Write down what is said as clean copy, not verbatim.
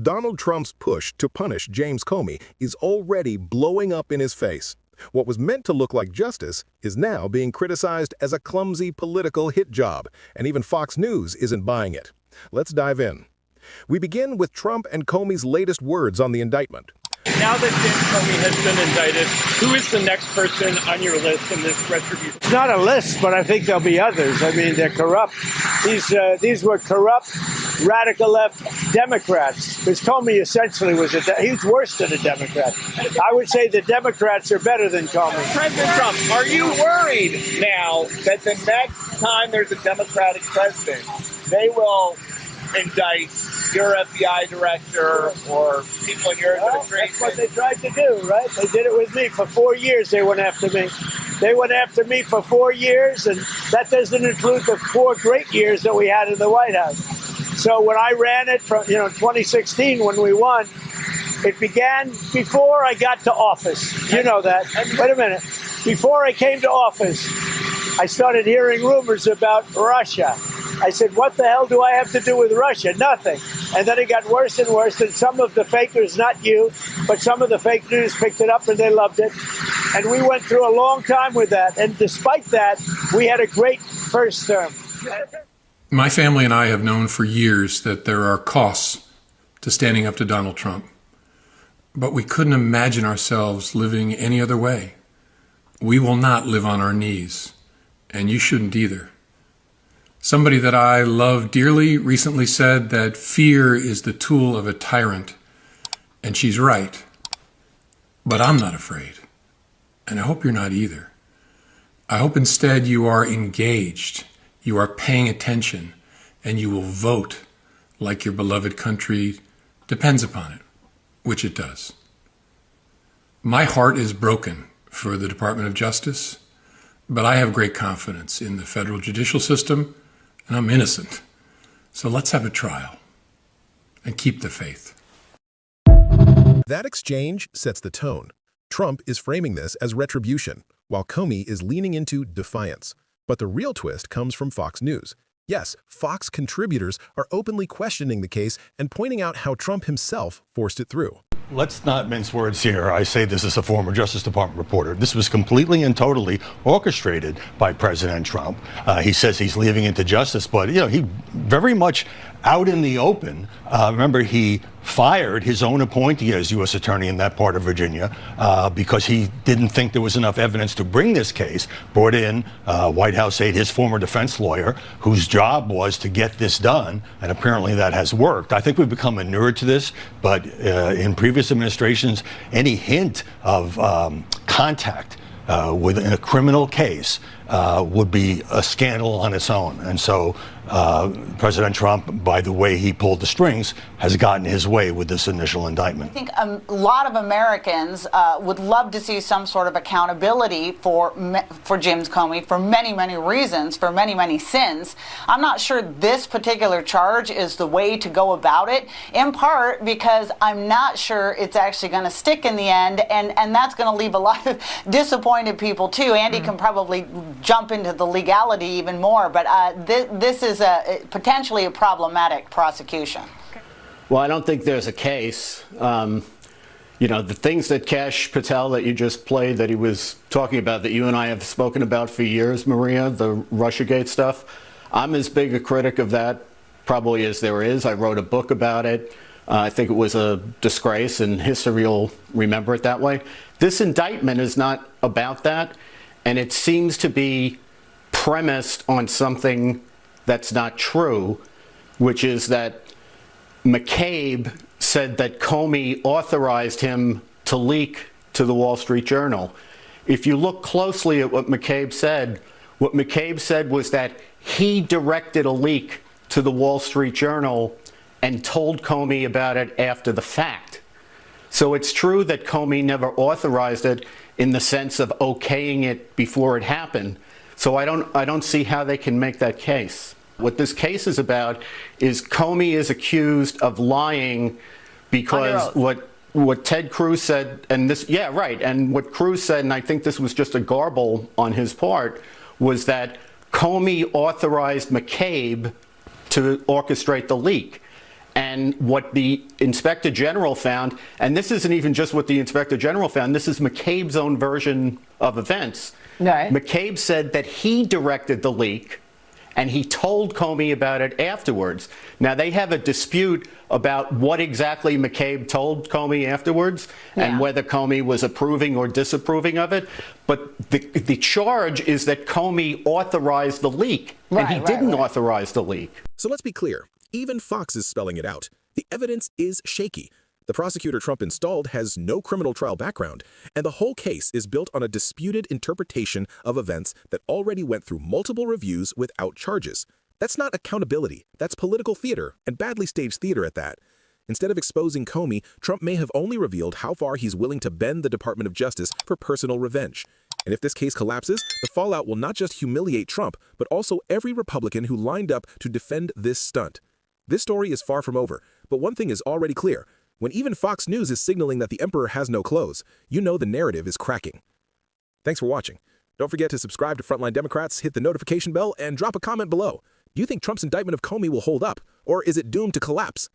Donald Trump's push to punish James Comey is already blowing up in his face. What was meant to look like justice is now being criticized as a clumsy political hit job, and even Fox News isn't buying it. Let's dive in. We begin with Trump and Comey's latest words on the indictment. Now that James Comey has been indicted, who is the next person on your list in this retribution? It's not a list, but I think there'll be others. I mean, they're corrupt. These were corrupt, radical left Democrats. Because Comey essentially was he's worse than a Democrat. I would say the Democrats are better than Comey. President Trump, are you worried now that the next time there's a Democratic president, they will indict your FBI director or people in your administration? That's what they tried to do, right? They did it with me. For 4 years, they went after me. They went after me for 4 years, and that doesn't include the 4 great years that we had in the White House. So when I ran it from, 2016 when we won, it began before I got to office. You know that. Wait a minute. Before I came to office, I started hearing rumors about Russia. I said, what the hell do I have to do with Russia? Nothing. And then it got worse and worse. And some of the fakers, not you, but some of the fake news picked it up and they loved it. And we went through a long time with that. And despite that, we had a great first term. My family and I have known for years that there are costs to standing up to Donald Trump. But we couldn't imagine ourselves living any other way. We will not live on our knees. And you shouldn't either. Somebody that I love dearly recently said that fear is the tool of a tyrant, and she's right. But I'm not afraid, and I hope you're not either. I hope instead you are engaged, you are paying attention, and you will vote like your beloved country depends upon it, which it does. My heart is broken for the Department of Justice, but I have great confidence in the federal judicial system, and I'm innocent. So let's have a trial and keep the faith. That exchange sets the tone. Trump is framing this as retribution, while Comey is leaning into defiance. But the real twist comes from Fox News. Yes, Fox contributors are openly questioning the case and pointing out how Trump himself forced it through. Let's not mince words here. I say this as a former Justice Department reporter. This was completely and totally orchestrated by President Trump. He says he's leaving it to justice, but he very much out in the open. Remember, he fired his own appointee as U.S. attorney in that part of Virginia because he didn't think there was enough evidence to bring this case. Brought in White House aide, his former defense lawyer, whose job was to get this done, and apparently that has worked. I think we've become inured to this, but in previous administrations, any hint of contact within a criminal case would be a scandal on its own. And so President Trump, by the way he pulled the strings, has gotten his way with this initial indictment. I think a lot of Americans would love to see some sort of accountability for James Comey for many, many reasons, for many, many sins. I'm not sure this particular charge is the way to go about it, in part because I'm not sure it's actually going to stick in the end, and that's going to leave a lot of disappointed people too. Andy can probably jump into the legality even more, but this is potentially a problematic prosecution. Well, I don't think there's a case. The things that Kash Patel that you just played, that he was talking about, that you and I have spoken about for years, Maria, the Russiagate stuff, I'm as big a critic of that probably as there is. I wrote a book about it. I think it was a disgrace, and history will remember it that way. This indictment is not about that, and it seems to be premised on something that's not true, which is that McCabe said that Comey authorized him to leak to the Wall Street Journal. If you look closely at what McCabe said was that he directed a leak to the Wall Street Journal and told Comey about it after the fact. So it's true that Comey never authorized it in the sense of okaying it before it happened. So I don't see how they can make that case. What this case is about is Comey is accused of lying because what Ted Cruz said, and this, yeah, right, and what Cruz said, and I think this was just a garble on his part, was that Comey authorized McCabe to orchestrate the leak. And what the Inspector General found, and this isn't even just what the Inspector General found, this is McCabe's own version of events. Right. McCabe said that he directed the leak and he told Comey about it afterwards. Now, they have a dispute about what exactly McCabe told Comey afterwards and whether Comey was approving or disapproving of it. But the charge is that Comey authorized the leak, and he didn't authorize the leak. So let's be clear. Even Fox is spelling it out. The evidence is shaky. The prosecutor Trump installed has no criminal trial background, and the whole case is built on a disputed interpretation of events that already went through multiple reviews without charges. That's not accountability. That's political theater, and badly staged theater at that. Instead of exposing Comey, Trump may have only revealed how far he's willing to bend the Department of Justice for personal revenge. And if this case collapses, the fallout will not just humiliate Trump, but also every Republican who lined up to defend this stunt. This story is far from over, but one thing is already clear. When even Fox News is signaling that the emperor has no clothes, you know the narrative is cracking. Thanks for watching. Don't forget to subscribe to Frontline Democrats, hit the notification bell, and drop a comment below. Do you think Trump's indictment of Comey will hold up, or is it doomed to collapse?